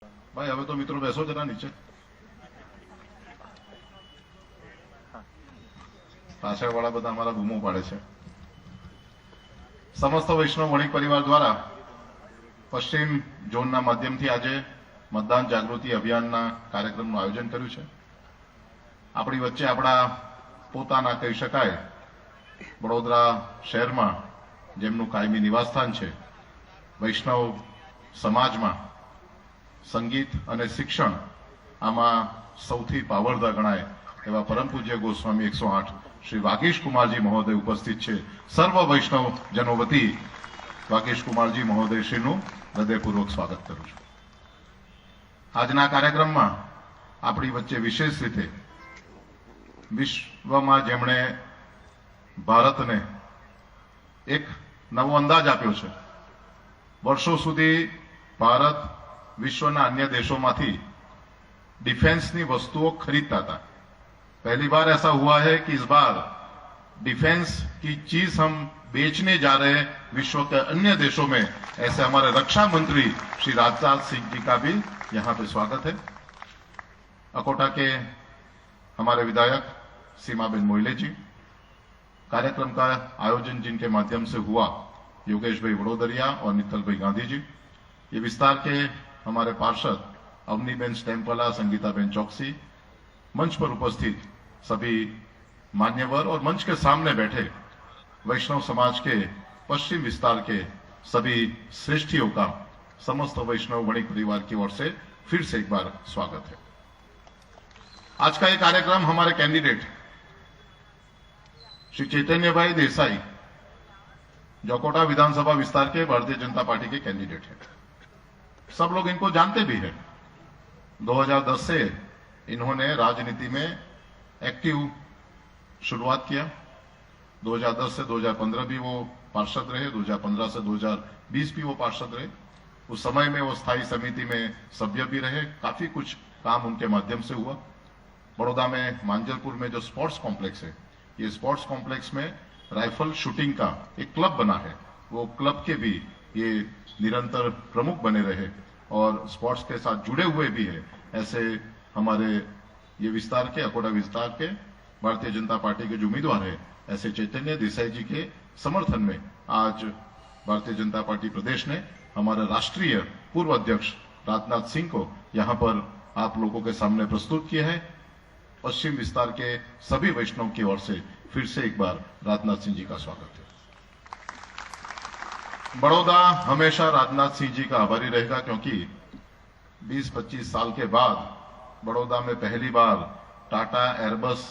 भाई હવે તો મિત્રો બેસો જરા નીચે પાછળવાળા બધા અમારા બૂમો પાડે છે। સમસ્ત વૈષ્ણવ વણિક પરિવાર દ્વારા પશ્ચિમ ઝોનના માધ્યમથી આજે મતદાન જાગૃતિ અભિયાનના કાર્યક્રમનું આયોજન કર્યું છે। આપણી વચ્ચે આપણા પોતાના કહી શકાય વડોદરા શહેરમાં જેમનું કાયમી નિવાસસ્થાન છે વૈષ્ણવ સમાજમાં संगीत અને શિક્ષણ આમાં સૌથી પાવરદા ગણાય એવા પરમ પૂજ્ય ગોસ્વામી 108 શ્રી વાગીશ કુમારજી મહોદય ઉપસ્થિત છે। સર્વ વૈષ્ણવ જનો વતી વાગીશ કુમારજી મહોદય શ્રીનું હૃદયપૂર્વક સ્વાગત કરું છું। આજના કાર્યક્રમમાં આપણી વચ્ચે વિશેષ રીતે વિશ્વમાં જેમણે ભારતને એક નવો અંદાજ આપ્યો છે। વર્ષો સુધી ભારત विश्वना अन्य देशों में डिफेंस की वस्तुओं खरीदता था। पहली बार ऐसा हुआ है कि इस बार डिफेंस की चीज हम बेचने जा रहे हैं विश्व के अन्य देशों में। ऐसे हमारे रक्षा मंत्री श्री राजनाथ सिंह जी का भी यहां पे स्वागत है। अकोटा के हमारे विधायक सीमाबेन मोइले जी, कार्यक्रम का आयोजन जिनके माध्यम से हुआ योगेश भाई वडोदरिया और नितल भाई गांधी जी, ये विस्तार के हमारे पार्षद अवनीबेन स्टेम्पला, संगीताबेन चौकसी, मंच पर उपस्थित सभी मान्यवर और मंच के सामने बैठे वैष्णव समाज के पश्चिम विस्तार के सभी श्रेष्ठियों का समस्त वैष्णव वणिक परिवार की ओर से फिर से एक बार स्वागत है। आज का ये कार्यक्रम हमारे कैंडिडेट श्री चैतन्य भाई देसाई जो अकोटा विधानसभा विस्तार के भारतीय जनता पार्टी के कैंडिडेट हैं। सब लोग इनको जानते भी हैं। 2010 से इन्होंने राजनीति में एक्टिव शुरुआत किया। 2010 से 2015 भी वो पार्षद रहे, 2015 से 2020 भी वो पार्षद रहे। उस समय में वो स्थायी समिति में सभ्य भी रहे। काफी कुछ काम उनके माध्यम से हुआ। बड़ौदा में मांजलपुर में जो स्पोर्ट्स कॉम्प्लेक्स है, ये स्पोर्ट्स कॉम्प्लेक्स में राइफल शूटिंग का एक क्लब बना है। वो क्लब के भी ये निरंतर प्रमुख बने रहे और स्पोर्ट्स के साथ जुड़े हुए भी है। ऐसे हमारे ये विस्तार के अकोटा विस्तार के भारतीय जनता पार्टी के जो उम्मीदवार है ऐसे चैतन्य देसाई जी के समर्थन में आज भारतीय जनता पार्टी प्रदेश ने हमारे राष्ट्रीय पूर्व अध्यक्ष राजनाथ सिंह को यहां पर आप लोगों के सामने प्रस्तुत किया है। पश्चिम विस्तार के सभी वैष्णव की ओर से फिर से एक बार राजनाथ सिंह जी का स्वागत है। बड़ौदा हमेशा राजनाथ सिंह जी का आभारी रहेगा क्योंकि 20-25 साल के बाद बड़ौदा में पहली बार टाटा एयरबस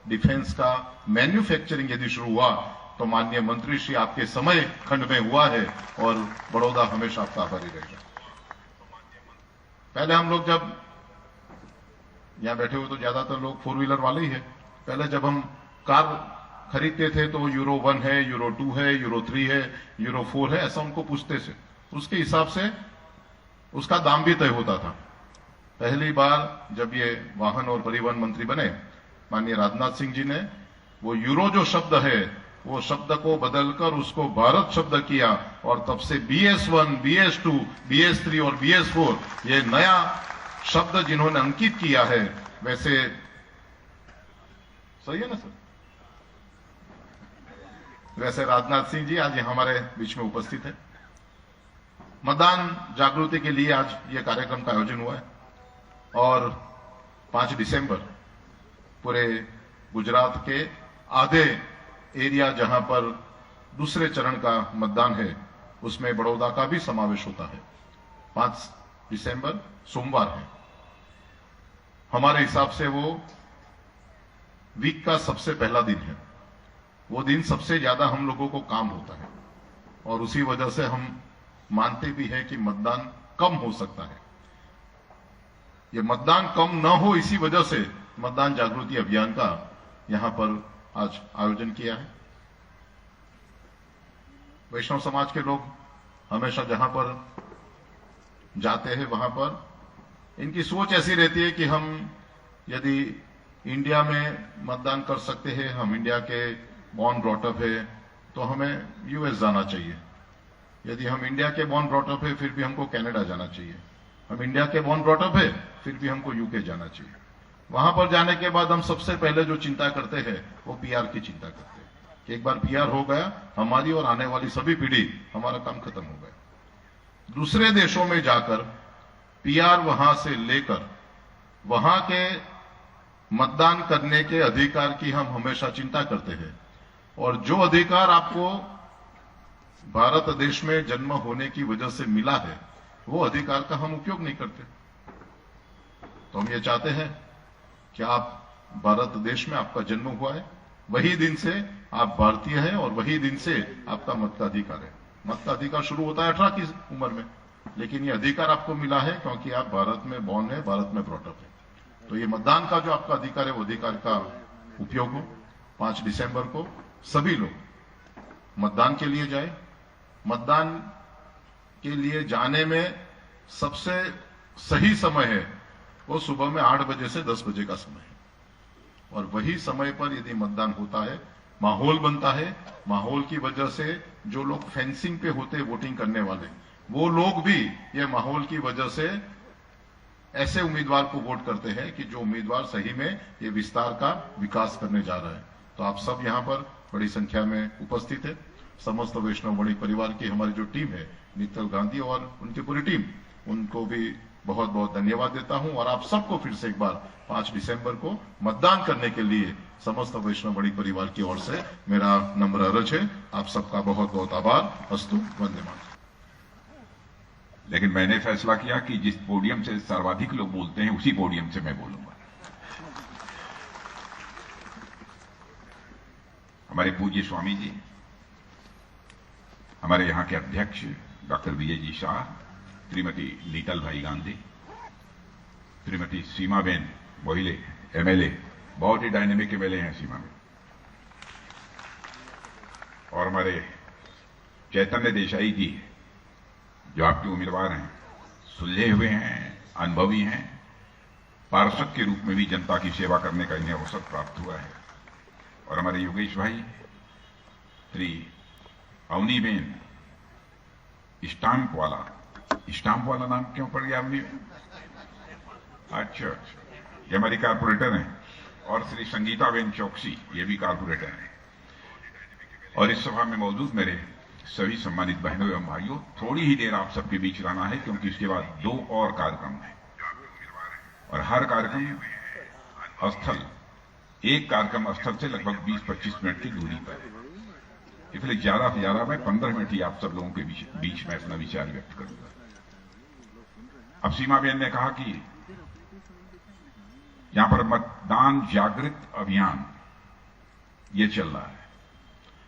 डिफेंस का मैन्युफैक्चरिंग यदि शुरू हुआ तो माननीय मंत्री श्री आपके समय खंड में हुआ है और बड़ौदा हमेशा आपका आभारी रहेगा। पहले हम लोग जब यहां बैठे हुए तो ज्यादातर लोग 4 व्हीलर वाले ही है। पहले जब हम कार खरीदते थे तो यूरो 1 है, यूरो 2 है, यूरो 3 है, यूरो 4 है, ऐसा उनको पूछते थे। उसके हिसाब से उसका दाम भी तय होता था। पहली बार जब ये वाहन और परिवहन मंत्री बने माननीय राजनाथ सिंह जी ने वो यूरो जो शब्द है वो शब्द को बदलकर उसको भारत शब्द किया और तब से BS1, BS2, BS3 और BS4 ये नया शब्द जिन्होंने अंकित किया है। वैसे सही है ना सर? वैसे राजनाथ सिंह जी आज हमारे बीच में उपस्थित है। मतदान जागृति के लिए आज ये कार्यक्रम का आयोजन हुआ है और 5 दिसंबर पूरे गुजरात के आधे एरिया जहां पर दूसरे चरण का मतदान है उसमें बड़ौदा का भी समावेश होता है। 5 दिसंबर सोमवार है। हमारे हिसाब से वो वीक का सबसे पहला दिन है। वो दिन सबसे ज्यादा हम लोगों को काम होता है और उसी वजह से हम मानते भी हैं कि मतदान कम हो सकता है। ये मतदान कम न हो इसी वजह से मतदान जागृति अभियान का यहां पर आज आयोजन किया है। वैष्णव समाज के लोग हमेशा जहां पर जाते हैं वहां पर इनकी सोच ऐसी रहती है कि हम यदि इंडिया में मतदान कर सकते हैं, हम इंडिया के बॉर्न ब्रॉटअप है तो हमें यूएस जाना चाहिए। यदि हम इंडिया के बॉर्न ब्रॉटअप है फिर भी हमको कनाडा जाना चाहिए। हम इंडिया के बॉर्न ब्रॉट अप है, फिर भी हमको यूके जाना चाहिए। वहां पर जाने के बाद हम सबसे पहले जो चिंता करते हैं वो पीआर की चिंता करते हैं कि एक बार पीआर हो गया, हमारी और आने वाली सभी पीढ़ी, हमारा काम खत्म हो गया। दूसरे देशों में जाकर पीआर वहां से लेकर वहां के मतदान करने के अधिकार की हम हमेशा चिंता करते हैं, और जो अधिकार आपको भारत देश में जन्म होने की वजह से मिला है वो अधिकार का हम उपयोग नहीं करते। तो हम ये चाहते हैं कि आप भारत देश में आपका जन्म हुआ है, वही दिन से आप भारतीय हैं और वही दिन से आपका मत का अधिकार है। मत का अधिकार शुरू होता है 18 की उम्र में, लेकिन ये अधिकार आपको मिला है क्योंकि आप भारत में बॉर्न है, भारत में ब्रॉटअप है। तो ये मतदान का जो आपका अधिकार है वो अधिकार का उपयोग हो। 5 दिसंबर को सभी लोग मतदान के लिए जाए। मतदान के लिए जाने में सबसे सही समय है वो सुबह में 8 बजे से 10 बजे का समय है, और वही समय पर यदि मतदान होता है, माहौल बनता है। माहौल की वजह से जो लोग फेंसिंग पे होते हैं वोटिंग करने वाले, वो लोग भी ये माहौल की वजह से ऐसे उम्मीदवार को वोट करते हैं कि जो उम्मीदवार सही में ये विस्तार का विकास करने जा रहा है। तो आप सब यहां पर बड़ी संख्या में उपस्थित है। समस्त वैष्णव बड़ी परिवार की हमारी जो टीम है, नीतल गांधी और उनकी पूरी टीम, उनको भी बहुत बहुत धन्यवाद देता हूं। और आप सबको फिर से एक बार 5 दिसंबर को मतदान करने के लिए समस्त वैष्णव बड़ी परिवार की ओर से मेरा नम्र अर्ज है। आप सबका बहुत बहुत आभार। अस्तु, वंदे मातरम। लेकिन मैंने फैसला किया कि जिस पोडियम से सर्वाधिक लोग बोलते हैं उसी पोडियम से मैं बोलूंगा। हमारे पूज्य स्वामी जी, हमारे यहां के अध्यक्ष डॉक्टर विजय जी शाह, श्रीमती नीतल भाई गांधी, श्रीमती सीमाबेन मोहिले एमएलए, बहुत ही डायनेमिक एमएलए हैं सीमा में, और हमारे चैतन्य देसाई जी जो आपके उम्मीदवार हैं, सुलझे हुए हैं, अनुभवी हैं, पार्षद के रूप में भी जनता की सेवा करने का इन्हें अवसर प्राप्त हुआ है, और हमारे योगेश भाई, श्री अवनीबेन स्टाम्प वाला नाम क्यों पड़ गया अवनी? अच्छा, ये हमारी कारपोरेटर हैं, और श्री संगीताबेन चौकसी, ये भी कारपोरेटर हैं। और इस सभा में मौजूद मेरे सभी सम्मानित बहनों एवं भाइयों, थोड़ी ही देर आप सबके बीच रहना है क्योंकि इसके बाद 2 और कार्यक्रम हैं, और हर कार्यक्रम स्थल, एक कार्यक्रम स्थल से लगभग 20-25 मिनट की दूरी पर है। इसलिए ज्यादा से ज्यादा मैं 15 मिनट ही आप सब लोगों के बीच में अपना विचार व्यक्त करूंगा। अब सीमाबेन ने कहा कि यहां पर मतदान जागृत अभियान ये चल रहा है,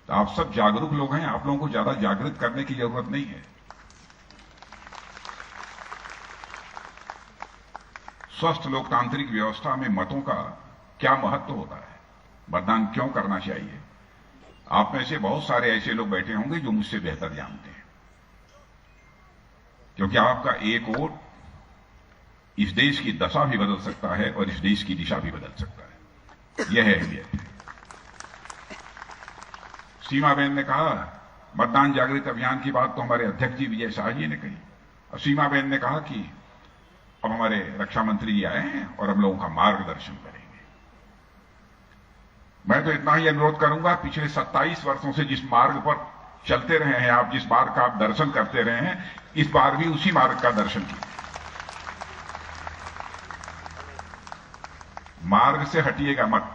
तो आप सब जागरूक लोग हैं, आप लोगों को ज्यादा जागृत करने की जरूरत नहीं है। स्वस्थ लोकतांत्रिक व्यवस्था में मतों का क्या महत्व होता है, मतदान क्यों करना चाहिए, आप में से बहुत सारे ऐसे लोग बैठे होंगे जो मुझसे बेहतर जानते हैं, क्योंकि आपका एक वोट इस देश की दशा भी बदल सकता है और इस देश की दिशा भी बदल सकता है। यह है अहमियत। सीमाबेन ने कहा, मतदान जागृति अभियान की बात तो हमारे अध्यक्ष जी विजय शाह जी ने कही, और सीमाबेन ने कहा कि अब हमारे रक्षा मंत्री जी आए हैं और हम लोगों का मार्गदर्शन करेंगे। मैं तो इतना ही अनुरोध करूंगा, पिछले 27 वर्षों से जिस मार्ग पर चलते रहे हैं आप, जिस मार्ग का आप दर्शन करते रहे हैं, इस बार भी उसी मार्ग का दर्शन कीजिए। मार्ग से हटिएगा मत,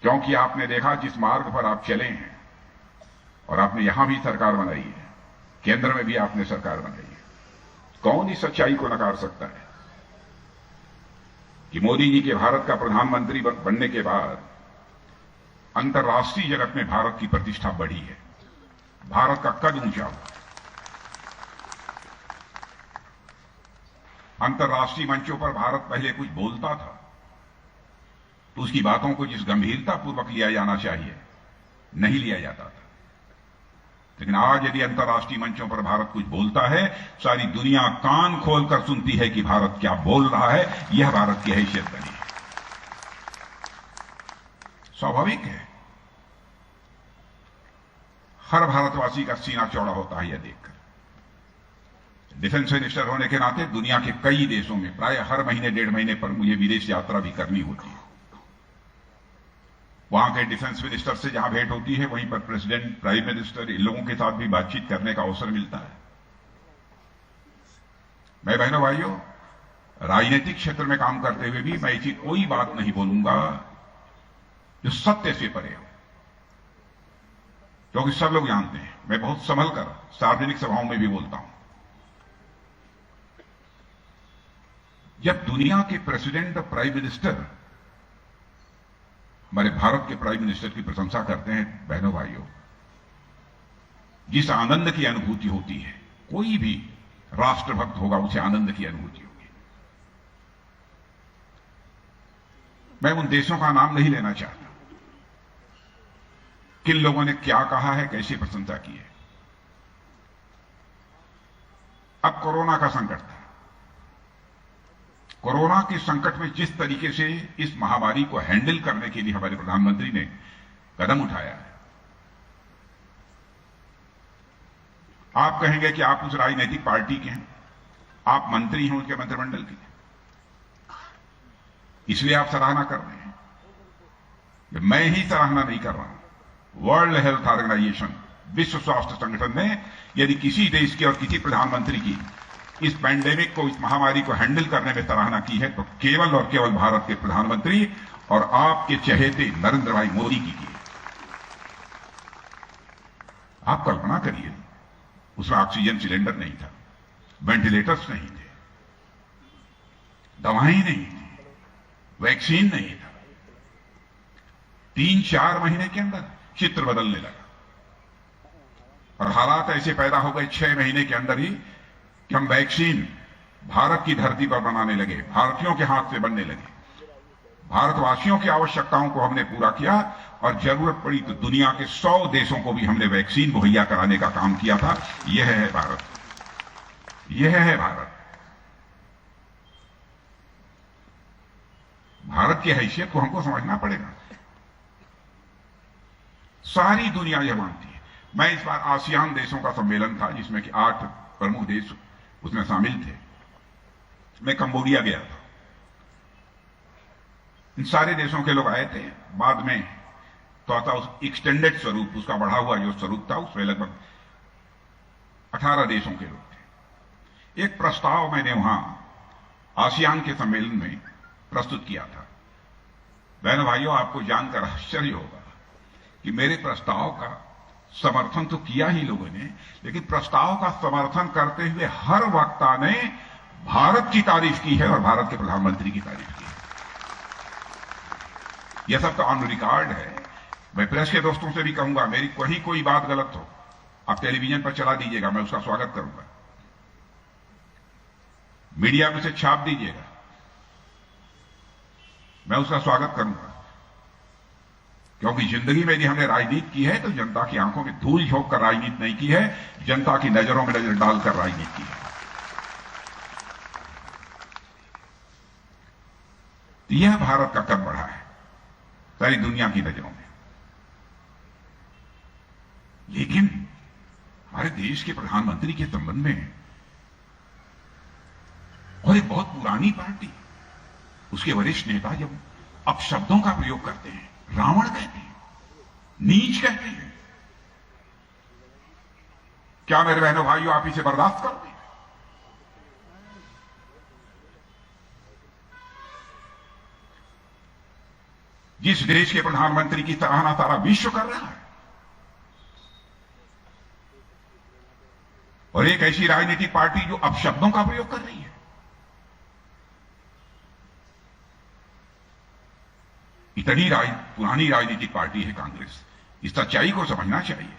क्योंकि आपने देखा जिस मार्ग पर आप चले हैं, और आपने यहां भी सरकार बनाई है, केंद्र में भी आपने सरकार बनाई है, कौन इस सच्चाई को नकार सकता है कि मोदी जी के भारत का प्रधानमंत्री बनने के बाद अंतर्राष्ट्रीय जगत में भारत की प्रतिष्ठा बढ़ी है, भारत का कद ऊंचा हुआ। अंतर्राष्ट्रीय मंचों पर भारत पहले कुछ बोलता था तो उसकी बातों को जिस गंभीरता पूर्वक लिया जाना चाहिए नहीं लिया जाता था, लेकिन आज यदि अंतर्राष्ट्रीय मंचों पर भारत कुछ बोलता है, सारी दुनिया कान खोलकर सुनती है कि भारत क्या बोल रहा है। यह भारत की हैसियत बनी है। स्वाभाविक है, हर भारतवासी का सीना चौड़ा होता है यह देखकर डिफेंस मिनिस्टर होने के नाते दुनिया के कई देशों में प्राय हर महीने 1.5 महीने पर मुझे विदेश यात्रा भी करनी होती है। वहां के डिफेंस मिनिस्टर से जहां भेंट होती है, वहीं पर प्रेसिडेंट, प्राइम मिनिस्टर, इन लोगों के साथ भी बातचीत करने का अवसर मिलता है। मैं बहनों भाइयों, राजनीतिक क्षेत्र में काम करते हुए भी मैं ऐसी कोई बात नहीं बोलूंगा जो सत्य से परे हो, क्योंकि सब लोग जानते हैं मैं बहुत संभल कर सार्वजनिक सभाओं में भी बोलता हूं। जब दुनिया के प्रेसिडेंट और प्राइम मिनिस्टर हमारे भारत के प्राइम मिनिस्टर की प्रशंसा करते हैं, बहनों भाइयों, जिस आनंद की अनुभूति होती है, कोई भी राष्ट्रभक्त होगा उसे आनंद की अनुभूति होगी। मैं उन देशों का नाम नहीं लेना चाहता, किन लोगों ने क्या कहा है, कैसे प्रशंसा की है। अब कोरोना का संकट था। कोरोना के संकट में जिस तरीके से इस महामारी को हैंडल करने के लिए हमारे प्रधानमंत्री ने कदम उठाया है, आप कहेंगे कि आप उस राजनीतिक पार्टी के हैं, आप मंत्री हैं उनके मंत्रिमंडल के, इसलिए आप सराहना कर रहे हैं। मैं ही सराहना नहीं कर रहा हूं। वर्ल्ड हेल्थ ऑर्गेनाइजेशन, विश्व स्वास्थ्य संगठन ने यदि किसी देश के और किसी प्रधानमंत्री की इस पैंडेमिक को, इस महामारी को हैंडल करने में सराहना की है, तो केवल और केवल भारत के प्रधानमंत्री और आपके चहेते नरेंद्र भाई मोदी की है। आप कल्पना करिए, उसमें ऑक्सीजन सिलेंडर नहीं था, वेंटिलेटर्स नहीं थे, दवाएं नहीं थी, वैक्सीन नहीं था। 3-4 महीने के अंदर चित्र बदलने लगा और हालात ऐसे पैदा हो गए 6 महीने के अंदर ही कि हम वैक्सीन भारत की धरती पर बनाने लगे, भारतीयों के हाथ से बनने लगे। भारतवासियों की आवश्यकताओं को हमने पूरा किया और जरूरत पड़ी तो दुनिया के 100 देशों को भी हमने वैक्सीन मुहैया कराने का काम किया था। यह है भारत, यह है भारत। भारत की हैसियत को हमको समझना पड़ेगा। सारी दुनिया यह मानती है। मैं इस बार आसियान देशों का सम्मेलन था जिसमें कि 8 प्रमुख देश उसमें शामिल थे। मैं कंबोडिया गया था। इन सारे देशों के लोग आए थे। बाद में तो उस एक्सटेंडेड स्वरूप, उसका बढ़ा हुआ जो स्वरूप था, उसमें लगभग 18 देशों के लोग थे। एक प्रस्ताव मैंने वहां आसियान के सम्मेलन में प्रस्तुत किया था। बहनों भाइयों, आपको जानकर आश्चर्य होगा कि मेरे प्रस्ताव का समर्थन तो किया ही लोगों ने, लेकिन प्रस्ताव का समर्थन करते हुए हर वक्ता ने भारत की तारीफ की है और भारत के प्रधानमंत्री की तारीफ की है। यह सब तो ऑन रिकॉर्ड है। मैं प्रेस के दोस्तों से भी कहूंगा, मेरी कहीं कोई बात गलत हो, आप टेलीविजन पर चला दीजिएगा, मैं उसका स्वागत करूंगा। मीडिया में से छाप दीजिएगा, मैं उसका स्वागत करूंगा। क्योंकि जिंदगी में यदि हमने राजनीति की है तो जनता की आंखों में धूल झोंक कर राजनीति नहीं की है, जनता की नजरों में नजर डालकर राजनीति की है। यह भारत का कद बढ़ा है सारी दुनिया की नजरों में। लेकिन हमारे देश के प्रधानमंत्री के संबंध में और एक बहुत पुरानी पार्टी, उसके वरिष्ठ नेता जब अपशब्दों का प्रयोग करते हैं, रावण कहते हैं, नीच कहते हैं, क्या मेरे बहनों भाइयों आप इसे बर्दाश्त करते हैं? जिस देश के प्रधानमंत्री की सराहना सारा विश्व कर रहा है और एक ऐसी राजनीतिक पार्टी जो अपशब्दों का प्रयोग कर रही है, इतनी पुरानी राजनीतिक पार्टी है कांग्रेस। इस सच्चाई को समझना चाहिए।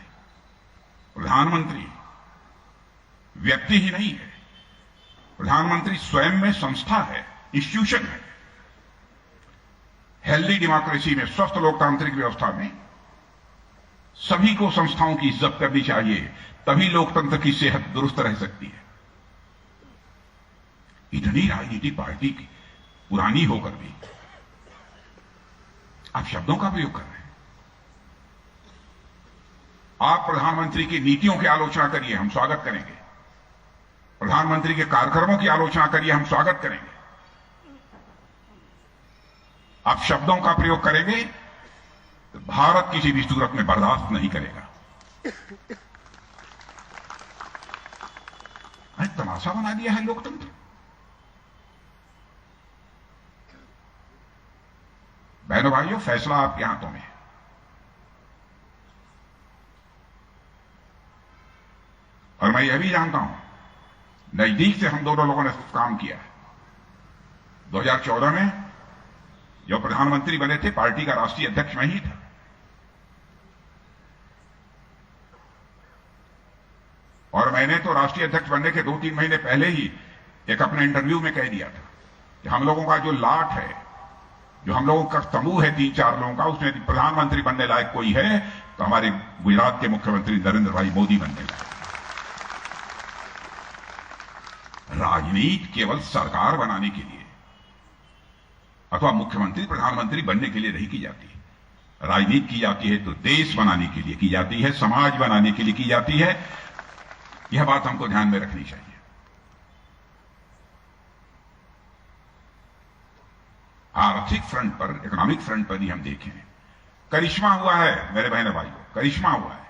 प्रधानमंत्री व्यक्ति ही नहीं है, प्रधानमंत्री स्वयं में संस्था है, इंस्टीट्यूशन है। हेल्दी डेमोक्रेसी में, स्वस्थ लोकतांत्रिक व्यवस्था में सभी को संस्थाओं की इज्जत करनी चाहिए, तभी लोकतंत्र की सेहत दुरुस्त रह सकती है। इतनी राजनीतिक पार्टी की पुरानी होकर भी आप शब्दों का प्रयोग कर रहे हैं। आप प्रधानमंत्री की नीतियों की आलोचना करिए, हम स्वागत करेंगे। प्रधानमंत्री के कार्यक्रमों की आलोचना करिए, हम स्वागत करेंगे। आप शब्दों का प्रयोग करेंगे तो भारत किसी भी सूरत में बर्दाश्त नहीं करेगा। अरे तमाशा बना दिया है लोकतंत्र। बहनों भाइयों, फैसला आपके हाथों में है। और मैं यह भी जानता हूं, नजदीक से हम दोनों लोगों ने काम किया है। 2014 में जो प्रधानमंत्री बने थे, पार्टी का राष्ट्रीय अध्यक्ष मैं ही था। और मैंने तो राष्ट्रीय अध्यक्ष बनने के 2-3 महीने पहले ही एक अपने इंटरव्यू में कह दिया था कि हम लोगों का जो लाट है, जो हम लोगों का समूह है 3-4 लोगों का, उसमें प्रधानमंत्री बनने लायक कोई है तो हमारे गुजरात के मुख्यमंत्री नरेंद्र भाई मोदी बनने लायक। राजनीति केवल सरकार बनाने के लिए अथवा मुख्यमंत्री प्रधानमंत्री बनने के लिए नहीं की जाती। राजनीति की जाती है तो देश बनाने के लिए की जाती है, समाज बनाने के लिए की जाती है। यह बात हमको ध्यान में रखनी चाहिए। आर्थिक फ्रंट पर, इकोनॉमिक फ्रंट पर ही हम देखें, करिश्मा हुआ है मेरे बहनों भाइयों, करिश्मा हुआ है।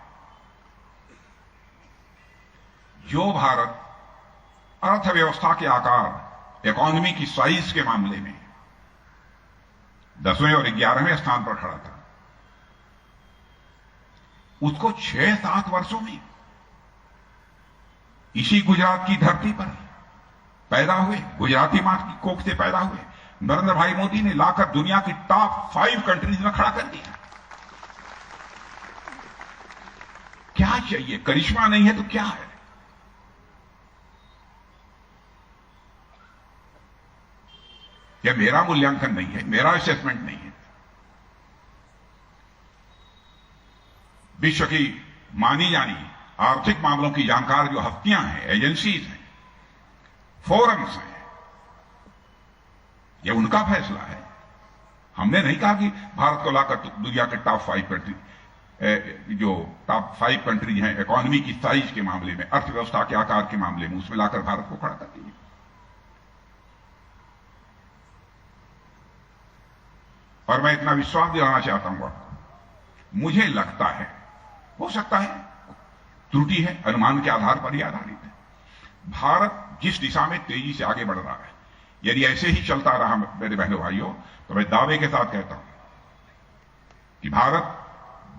जो भारत अर्थव्यवस्था के आकार, इकोनॉमी की साइज के मामले में 10वें और 11वें स्थान पर खड़ा था, उसको 6-7 वर्षों में इसी गुजरात की धरती पर पैदा हुए, गुजराती मां की कोख से पैदा हुए नरेंद्र भाई मोदी ने लाकर दुनिया की टॉप 5 कंट्रीज में खड़ा कर दिया। क्या चाहिए? करिश्मा नहीं है तो क्या है? यह मेरा मूल्यांकन नहीं है, मेरा असेसमेंट नहीं है। विश्व की मानी जानी आर्थिक मामलों की जानकार जो हस्तियां हैं, एजेंसीज हैं, फोरम्स हैं, यह उनका फैसला है। हमने नहीं कहा कि भारत को लाकर दुनिया के टॉप 5 कंट्री, जो टॉप 5 कंट्री हैं इकोनॉमी की साइज के मामले में, अर्थव्यवस्था के आकार के मामले में, उसमें लाकर भारत को खड़ा कर दिया। और मैं इतना विश्वास दिलाना चाहता हूं आपको, मुझे लगता है, हो सकता है त्रुटि है, अनुमान के आधार पर ही आधारित है, भारत जिस दिशा में तेजी से आगे बढ़ रहा है, यदि ऐसे ही चलता रहा मेरे बहनों भाइयों, तो मैं दावे के साथ कहता हूं कि भारत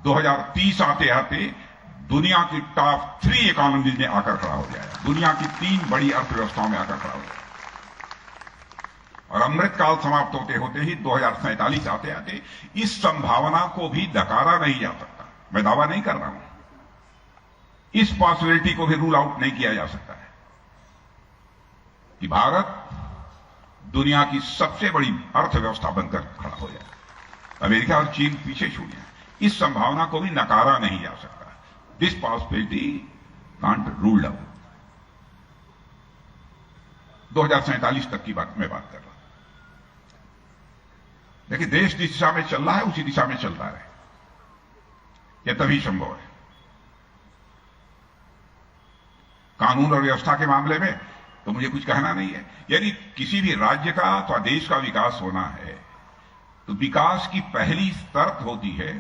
2030 आते आते दुनिया की टॉप 3 इकोनॉमीज में आकर खड़ा हो जाएगा, दुनिया की 3 बड़ी अर्थव्यवस्थाओं में आकर खड़ा हो जाएगा। और अमृतकाल समाप्त होते होते ही 2047 आते आते इस संभावना को भी नकारा नहीं जा सकता। मैं दावा नहीं कर रहा हूं, इस पॉसिबिलिटी को भी रूल आउट नहीं किया जा सकता है कि भारत दुनिया की सबसे बड़ी अर्थव्यवस्था बनकर खड़ा हो जाए, अमेरिका और चीन पीछे छूट जाए। इस संभावना को भी नकारा नहीं जा सकता। This possibility can't ruled out. 2047 तक की बात मैं बात कर रहा हूं। देखिए, देश जिस दिशा में चल रहा है उसी दिशा में चलता रहे, यह तभी संभव है। कानून और व्यवस्था के मामले में तो मुझे कुछ कहना नहीं है। यदि किसी भी राज्य का अथवा देश का विकास होना है तो विकास की पहली शर्त होती है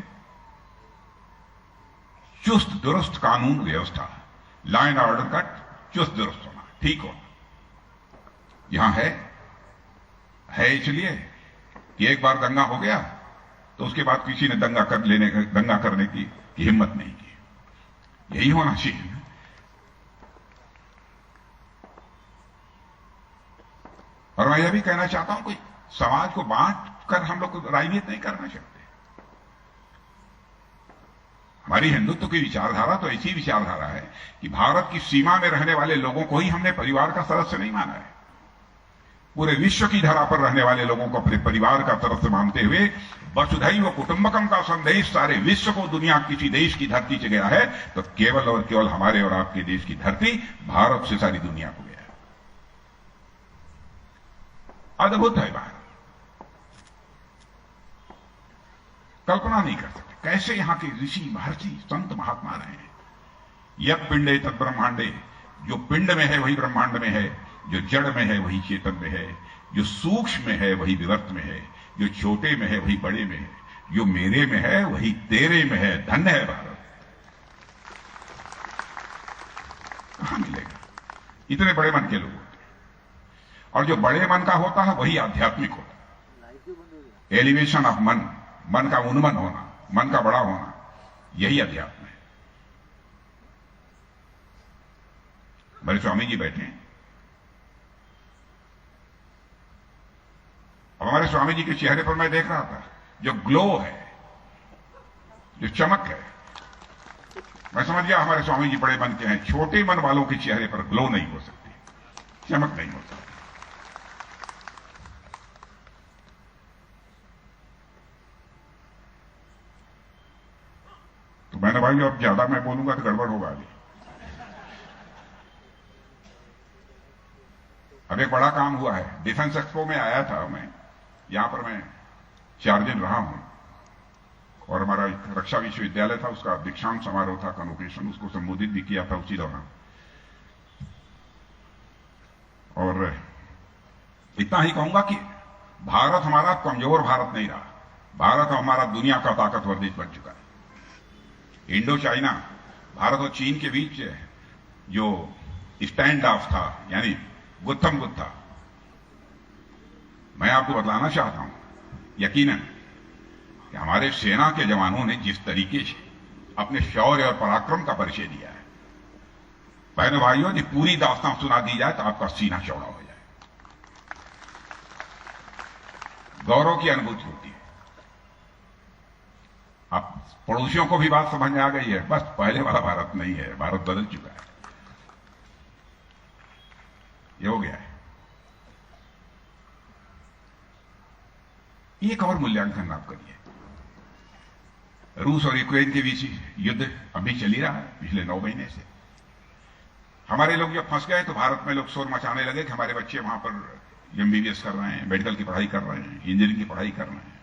चुस्त दुरुस्त कानून व्यवस्था, लॉ एंड ऑर्डर का चुस्त दुरुस्त होना, ठीक होना। यहां है इसलिए कि एक बार दंगा हो गया तो उसके बाद किसी ने दंगा करने की हिम्मत नहीं की। यही होना चाहिए। और मैं यह भी कहना चाहता हूं कि समाज को बांट कर हम लोग राजनीति नहीं करना चाहते। हमारी हिंदुत्व की विचारधारा तो ऐसी विचारधारा है कि भारत की सीमा में रहने वाले लोगों को ही हमने परिवार का सदस्य नहीं माना है। पूरे विश्व की धरा पर रहने वाले लोगों को अपने परिवार का सदस्य मानते हुए वसुधैव कुटुंबकम का संदेश सारे विश्व को दुनिया किसी देश की धरती से गया है तो केवल और केवल हमारे और आपके देश की धरती भारत से सारी दुनिया को गया है। अद्भुत है भारत, कल्पना नहीं कर सकते कैसे यहां के ऋषि महर्षि संत महात्मा रहे हैं। यद पिंडे तद ब्रह्मांडे जो पिंड में है वही ब्रह्मांड में है, जो जड़ में है वही चेतन में है, जो सूक्ष्म में है वही विवर्त में है, जो छोटे में है वही बड़े में है, जो मेरे में है वही तेरे में है। धन्य है भारत। कहां मिलेगा इतने बड़े मन के लोग होते हैं। और जो बड़े मन का होता है वही आध्यात्मिक होता है। एलिवेशन ऑफ मन, मन का उन्मन होना, मन का बड़ा होना, यही अध्यात्म है। हमारे स्वामी जी बैठे हैं। अब हमारे स्वामी जी के चेहरे पर मैं देख रहा था जो ग्लो है, जो चमक है। मैं समझ गया हमारे स्वामी जी बड़े मन के हैं। छोटे मन वालों के चेहरे पर ग्लो नहीं हो सकती, चमक नहीं हो सकती। तो मैंने भाई अब ज्यादा मैं बोलूंगा तो गड़बड़ होगा आगे। अब एक बड़ा काम हुआ है। डिफेंस एक्सपो में आया था मैं, यहां पर मैं 4 दिन रहा हूं, और हमारा एक रक्षा विश्वविद्यालय था, उसका दीक्षांत समारोह था, कन्वोकेशन, उसको संबोधित भी किया था उसी दौरान। और इतना ही कहूंगा कि भारत हमारा कमजोर भारत नहीं रहा। भारत हमारा दुनिया का ताकतवर देश बन चुका है। इंडो चाइना, भारत और चीन के बीच जो स्टैंड ऑफ था, यानी गुत्थम गुत्था, मैं आपको बतलाना चाहता हूं यकीनन कि हमारे सेना के जवानों ने जिस तरीके से अपने शौर्य और पराक्रम का परिचय दिया है, बहनों भाइयों, यदि पूरी दास्तान सुना दी जाए तो आपका सीना चौड़ा हो जाए। गौरव की अनुभूति होती है। अब पड़ोसियों को भी बात समझ में आ गई है, बस पहले वाला भारत नहीं है, भारत बदल चुका है। ये हो गया है। एक और मूल्यांकन आप करिए। रूस और यूक्रेन के बीच युद्ध अभी चल ही रहा है पिछले 9 महीने से। हमारे लोग जब फंस गए तो भारत में लोग शोर मचाने लगे कि हमारे बच्चे वहां पर एमबीबीएस कर रहे हैं, मेडिकल की पढ़ाई कर रहे हैं, इंजीनियरिंग की पढ़ाई कर रहे हैं।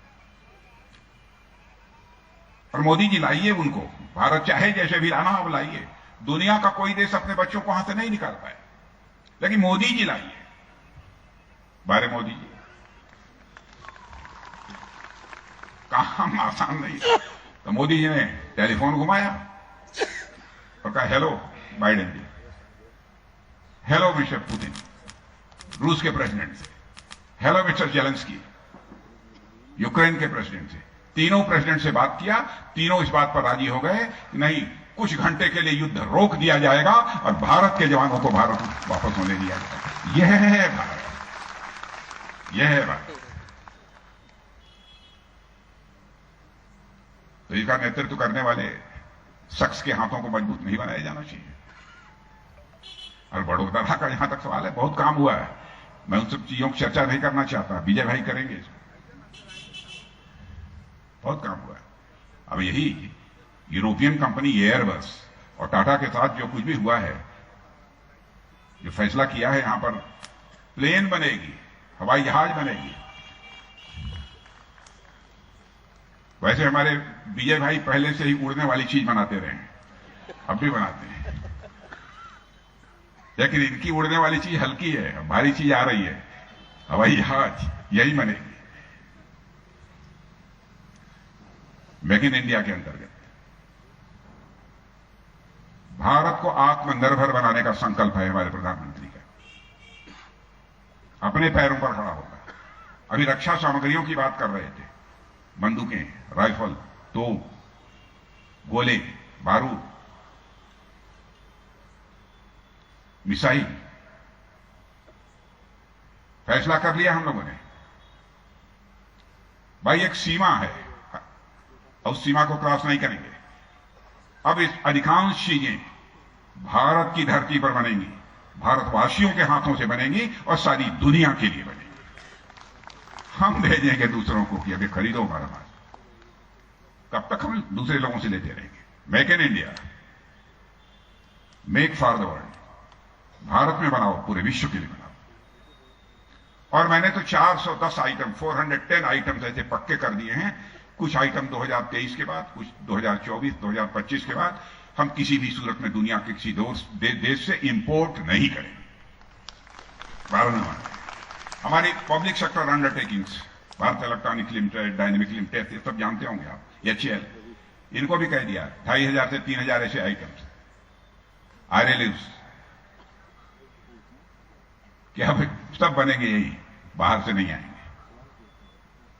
और मोदी जी लाइए उनको, भारत चाहे जैसे भी लाना अब लाइए। दुनिया का कोई देश अपने बच्चों को वहां से नहीं निकाल पाए, लेकिन मोदी जी लाइए। बारे मोदी जी, काम आसान नहीं। तो मोदी जी ने टेलीफोन घुमाया और कहा, हेलो बाइडेन जी, हेलो मिस्टर पुतिन, रूस के प्रेसिडेंट से, हेलो मिस्टर जेलेंस्की, यूक्रेन के प्रेसिडेंट से। तीनों प्रेसिडेंट से बात किया। तीनों इस बात पर राजी हो गए कि नहीं, कुछ घंटे के लिए युद्ध रोक दिया जाएगा और भारत के जवानों को भारत वापस होने दिया जाएगा। यह है भारत, यह है भारत। तो इसका नेतृत्व करने वाले शख्स के हाथों को मजबूत नहीं बनाया जाना चाहिए। और बड़ौदा का यहां तक सवाल है, बहुत काम हुआ है, मैं उन सब चीजों की चर्चा नहीं करना चाहता, विजय भाई करेंगे। बहुत काम हुआ है। अब यही यूरोपियन कंपनी एयरबस और टाटा के साथ जो कुछ भी हुआ है, जो फैसला किया है, यहां पर प्लेन बनेगी, हवाई जहाज बनेगी। वैसे हमारे विजय भाई पहले से ही उड़ने वाली चीज बनाते रहे हैं, अब भी बनाते हैं, लेकिन इनकी उड़ने वाली चीज हल्की है, भारी चीज आ रही है, हवाई जहाज, यही बनेगी मेक इन इंडिया के अंतर्गत। भारत को आत्मनिर्भर बनाने का संकल्प है हमारे प्रधानमंत्री का, अपने पैरों पर खड़ा होगा। अभी रक्षा सामग्रियों की बात कर रहे थे, बंदूकें, राइफल, तोप, गोले, बारूद, मिसाइल, फैसला कर लिया हम लोगों ने। भाई एक सीमा है और उस सीमा को क्रॉस नहीं करेंगे। अब इस अधिकांश चीजें भारत की धरती पर बनेंगी, भारतवासियों के हाथों से बनेंगी और सारी दुनिया के लिए बनेंगी। हम भेजेंगे दूसरों को कि अभी खरीदो हमारा माल। कब तक हम दूसरे लोगों से लेते रहेंगे? Make in India, make for the world, Bharat में बनाओ, पूरे विश्व के लिए बनाओ। और मैंने तो 410 आइटम, 410 आइटम्स ऐसे पक्के कर दिए हैं। कुछ आइटम 2023 के बाद, कुछ 2024, 2025 के बाद, हम किसी भी सूरत में दुनिया के किसी देश से इंपोर्ट नहीं करेंगे। हमारी public sector undertakings, Bharat electronics limited, dynamic limited, ये सब जानते होंगे आप, HCL, इनको भी कह दिया 2500 से 3000 ऐसे आइटम्स आयरलिव्स कि अब सब बनेंगे यही, बाहर से नहीं आएंगे।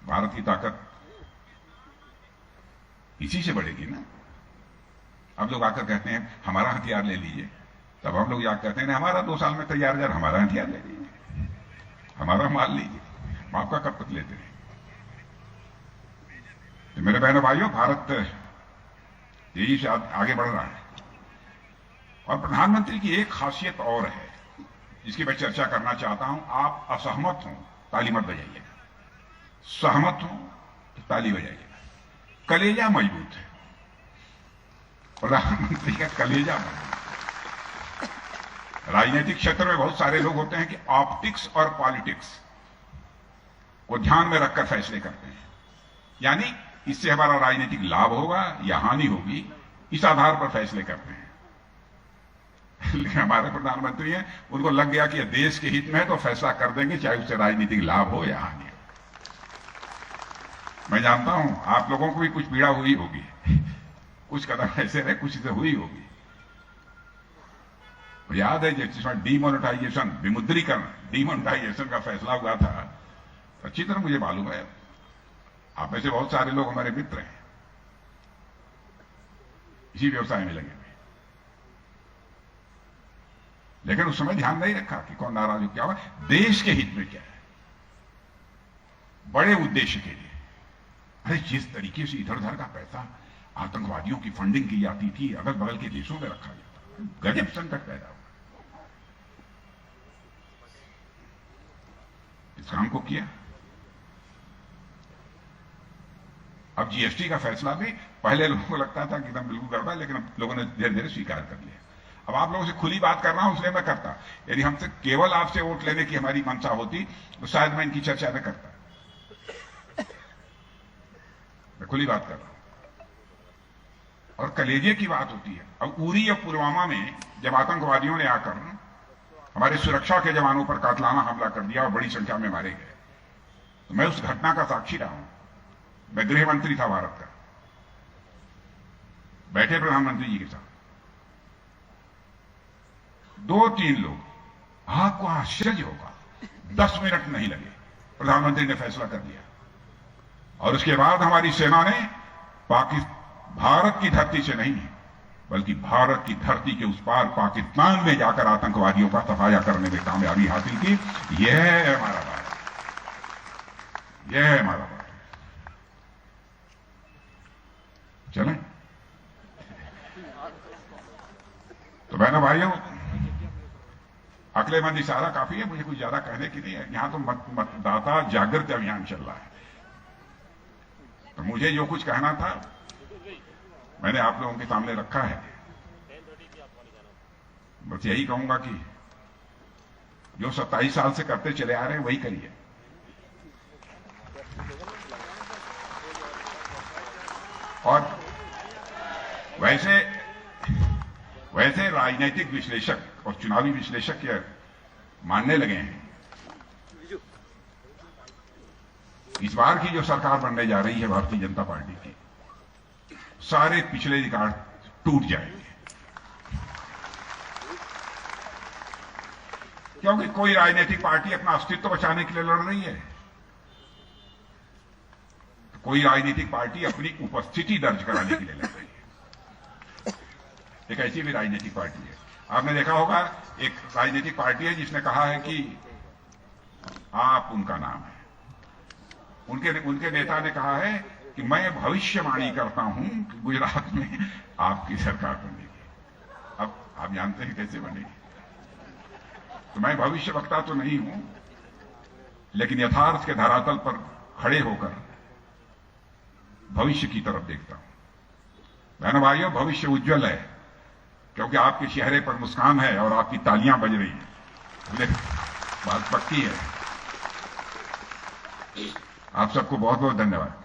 भारत की ताकत इसी से बढ़ेगी ना। अब लोग आकर कहते हैं हमारा हथियार ले लीजिए, तब हम लोग याद कहते हैं हमारा 2 साल में तैयार है, हमारा हथियार ले लीजिए, हमारा माल लीजिए, आपका कब तक लेते हैं। तो मेरे बहनों भाइयों, भारत तेजी से आगे बढ़ रहा है और प्रधानमंत्री की एक खासियत और है जिसकी मैं चर्चा करना चाहता हूं। आप असहमत हो ताली मत बजाइएगा, सहमत हो तो ताली बजाइएगा। कलेजा मजबूत है, प्रधानमंत्री का कलेजा मजबूत। राजनीतिक क्षेत्र में बहुत सारे लोग होते हैं कि ऑप्टिक्स और पॉलिटिक्स को ध्यान में रखकर फैसले करते हैं, यानी इससे हमारा राजनीतिक लाभ होगा या हानि होगी, इस आधार पर फैसले करते हैं। लेकिन हमारे प्रधानमंत्री हैं, उनको लग गया कि देश के हित में है तो फैसला कर देंगे, चाहे उससे राजनीतिक लाभ हो या हानि हो। मैं जानता हूं आप लोगों को भी कुछ पीड़ा हुई होगी, कुछ कदम ऐसे रहे, कुछ से हुई होगी। याद है जिसमें डीमोनेटाइजेशन, विमुद्रीकरण, डीमोनेटाइजेशन का फैसला हुआ था, अच्छी तरह मुझे मालूम है। आप में से बहुत सारे लोग हमारे मित्र हैं, इसी व्यवसाय में लगे हुए, लेकिन उस समय ध्यान नहीं रखा कि कौन नाराज हो, क्या हुआ, देश के हित में क्या है, बड़े उद्देश्य के लिए। अरे जिस तरीके से इधर उधर का पैसा आतंकवादियों की फंडिंग की जाती थी, अगल बगल के देशों में रखा जाता, गजब संकट पैदा हुआ। इस काम को किया। अब जीएसटी का फैसला भी पहले लोगों को लगता था कि एकदम बिल्कुल गड़बड़, लेकिन अब लोगों ने धीरे धीरे स्वीकार कर लिया। अब आप लोगों से खुली बात कर रहा हूं, इसलिए मैं करता। यदि हमसे केवल आपसे वोट लेने की हमारी मंशा होती तो शायद मैं इनकी चर्चा न करता। मैं खुली बात कर रहा हूं। और कलेजे की बात होती है। अब उरी और पुलवामा में जब आतंकवादियों ने आकर हमारे सुरक्षा के जवानों पर कातलाना हमला कर दिया और बड़ी संख्या में मारे गए, तो मैं उस घटना का साक्षी रहा हूं। मैं गृह मंत्री था भारत का, बैठे प्रधानमंत्री जी के साथ 2-3 लोग, आपको आश्चर्य होगा, 10 मिनट नहीं लगे, प्रधानमंत्री ने फैसला कर दिया। और उसके बाद हमारी सेना ने भारत की धरती से नहीं, बल्कि भारत की धरती के उस पार पाकिस्तान में जाकर आतंकवादियों का सफाया करने में कामयाबी हासिल की। यह है हमारा भारत, यह है हमारा भारत। चलें तो बहनों भाइयों, अक्लेमंद इशारा काफी है, मुझे कुछ ज्यादा कहने की नहीं है। यहां तो मतदाता जागृति अभियान चल रहा है, तो मुझे जो कुछ कहना था मैंने आप लोगों के सामने रखा है। बस यही कहूंगा कि जो 27 साल से करते चले आ रहे हैं वही करिए। और वैसे राजनीतिक विश्लेषक और चुनावी विश्लेषक ये मानने लगे हैं इस बार की जो सरकार बनने जा रही है भारतीय जनता पार्टी की, सारे पिछले रिकॉर्ड टूट जाएंगे। क्योंकि कोई राजनीतिक पार्टी अपना अस्तित्व बचाने के लिए लड़ रही है, कोई राजनीतिक पार्टी अपनी उपस्थिति दर्ज कराने के लिए लड़ रही है। एक ऐसी भी राजनीतिक पार्टी है, आपने देखा होगा, एक राजनीतिक पार्टी है जिसने कहा है कि आप उनका नाम है, उनके नेता ने कहा है कि मैं भविष्यवाणी करता हूं कि गुजरात में आपकी सरकार बनेगी। अब आप जानते हैं कैसे बनेगी। तो मैं भविष्य वक्ता तो नहीं हूं, लेकिन यथार्थ के धरातल पर खड़े होकर भविष्य की तरफ देखता हूं। बहनों भाइयों, भविष्य उज्जवल है, क्योंकि आपके चेहरे पर मुस्कान है और आपकी तालियां बज रही हैं। बात पक्की है। आप सबको बहुत बहुत धन्यवाद।